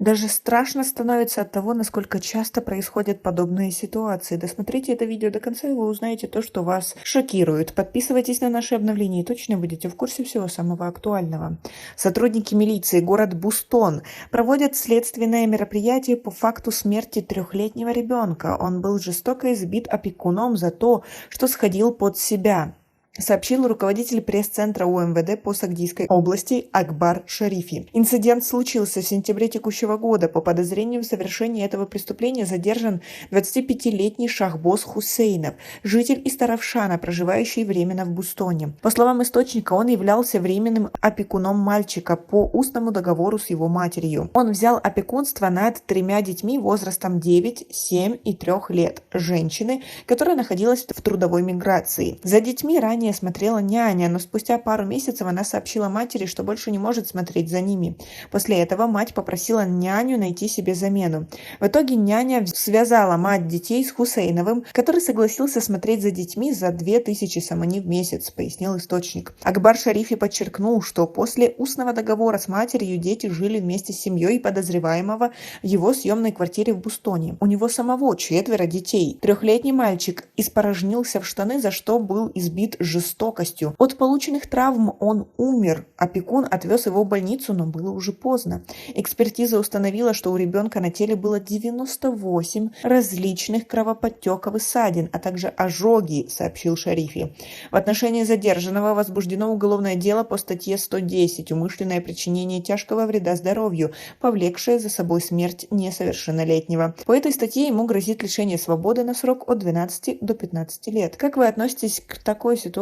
Даже страшно становится от того, насколько часто происходят подобные ситуации. Досмотрите это видео до конца, и вы узнаете то, что вас шокирует. Подписывайтесь на наши обновления и точно будете в курсе всего самого актуального. Сотрудники милиции город Бустон проводят следственное мероприятие по факту смерти 3-летнего ребенка. Он был жестоко избит опекуном за то, что сходил под себя, сообщил руководитель пресс-центра УМВД по Сагдийской области Акбар Шарифи. Инцидент случился в сентябре текущего года. По подозрению в совершении этого преступления задержан 25-летний Шахбоз Хусейнов, житель Истаравшана, проживающий временно в Бустоне. По словам источника, он являлся временным опекуном мальчика по устному договору с его матерью. Он взял опекунство над 3 детьми возрастом 9, 7 и 3 лет, женщины, которая находилась в трудовой миграции. За детьми ранее смотрела няня, но спустя пару месяцев она сообщила матери, что больше не может смотреть за ними. После этого мать попросила няню найти себе замену. В итоге няня связала мать детей с Хусейновым, который согласился смотреть за детьми за 2000 самани в месяц, пояснил источник. Акбар Шарифи подчеркнул, что после устного договора с матерью дети жили вместе с семьей подозреваемого в его съемной квартире в Бустоне. У него самого 4 детей. 3-летний мальчик испорожнился в штаны, за что был избит жестокостью. От полученных травм он умер. Опекун отвез его в больницу, но было уже поздно. Экспертиза установила, что у ребенка на теле было 98 различных кровоподтеков и ссадин, а также ожоги, сообщил Шарифи. В отношении задержанного возбуждено уголовное дело по статье 110 «Умышленное причинение тяжкого вреда здоровью, повлекшее за собой смерть несовершеннолетнего». По этой статье ему грозит лишение свободы на срок от 12 до 15 лет. Как вы относитесь к такой ситуации,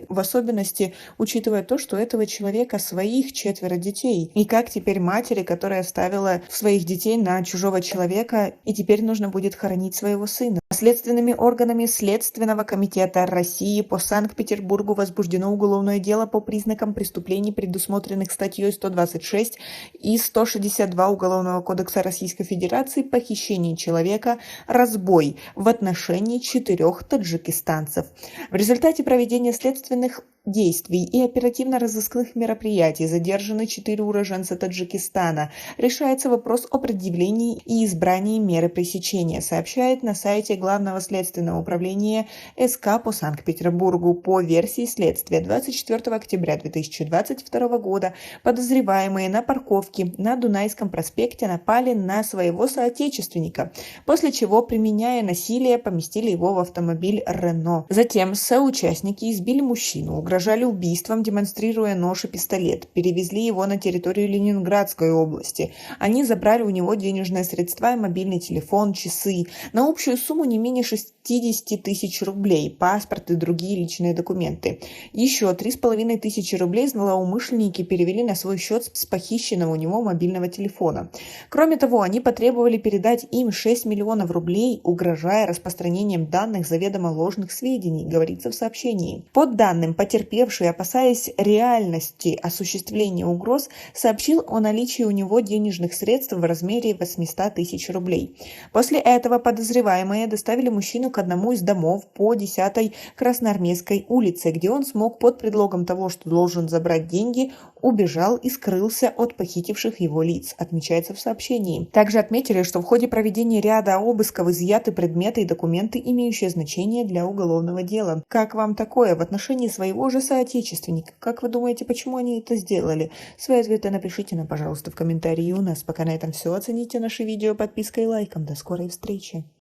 в особенности учитывая то, что у этого человека своих 4 детей? И как теперь матери, которая оставила своих детей на чужого человека, и теперь нужно будет хоронить своего сына? Следственными органами Следственного комитета России по Санкт-Петербургу возбуждено уголовное дело по признакам преступлений, предусмотренных статьей 126 и 162 Уголовного кодекса Российской Федерации «Похищение человека, разбой» в отношении 4 таджикистанцев. В результате проведения следственных действий и оперативно-розыскных мероприятий задержаны 4 уроженца Таджикистана. Решается вопрос о предъявлении и избрании меры пресечения, сообщает на сайте Главного следственного управления СК по Санкт-Петербургу. По версии следствия, 24 октября 2022 года подозреваемые на парковке на Дунайском проспекте напали на своего соотечественника, после чего, применяя насилие, поместили его в автомобиль Рено. Затем соучастники избили мужчину, угрожали убийством, демонстрируя нож и пистолет, перевезли его на территорию Ленинградской области. Они забрали у него денежные средства и мобильный телефон, часы на общую сумму не менее 60 тысяч рублей, паспорт и другие личные документы. Еще 3,5 тысячи рублей злоумышленники перевели на свой счет с похищенного у него мобильного телефона. Кроме того, они потребовали передать им 6 миллионов рублей, угрожая распространением данных заведомо ложных сведений, говорится в сообщении. Под данным, потерпевший, опасаясь реальности осуществления угроз, сообщил о наличии у него денежных средств в размере 800 тысяч рублей. После этого подозреваемые доставили мужчину к одному из домов по 10-й Красноармейской улице, где он смог под предлогом того, что должен забрать деньги, убежал и скрылся от похитивших его лиц, отмечается в сообщении. Также отметили, что в ходе проведения ряда обысков изъяты предметы и документы, имеющие значение для уголовного дела. Как вам такое в отношении своего же соотечественника? Как вы думаете, почему они это сделали? Свои ответы напишите нам, пожалуйста, в комментарии. У нас пока на этом все. Оцените наше видео подпиской и лайком. До скорой встречи.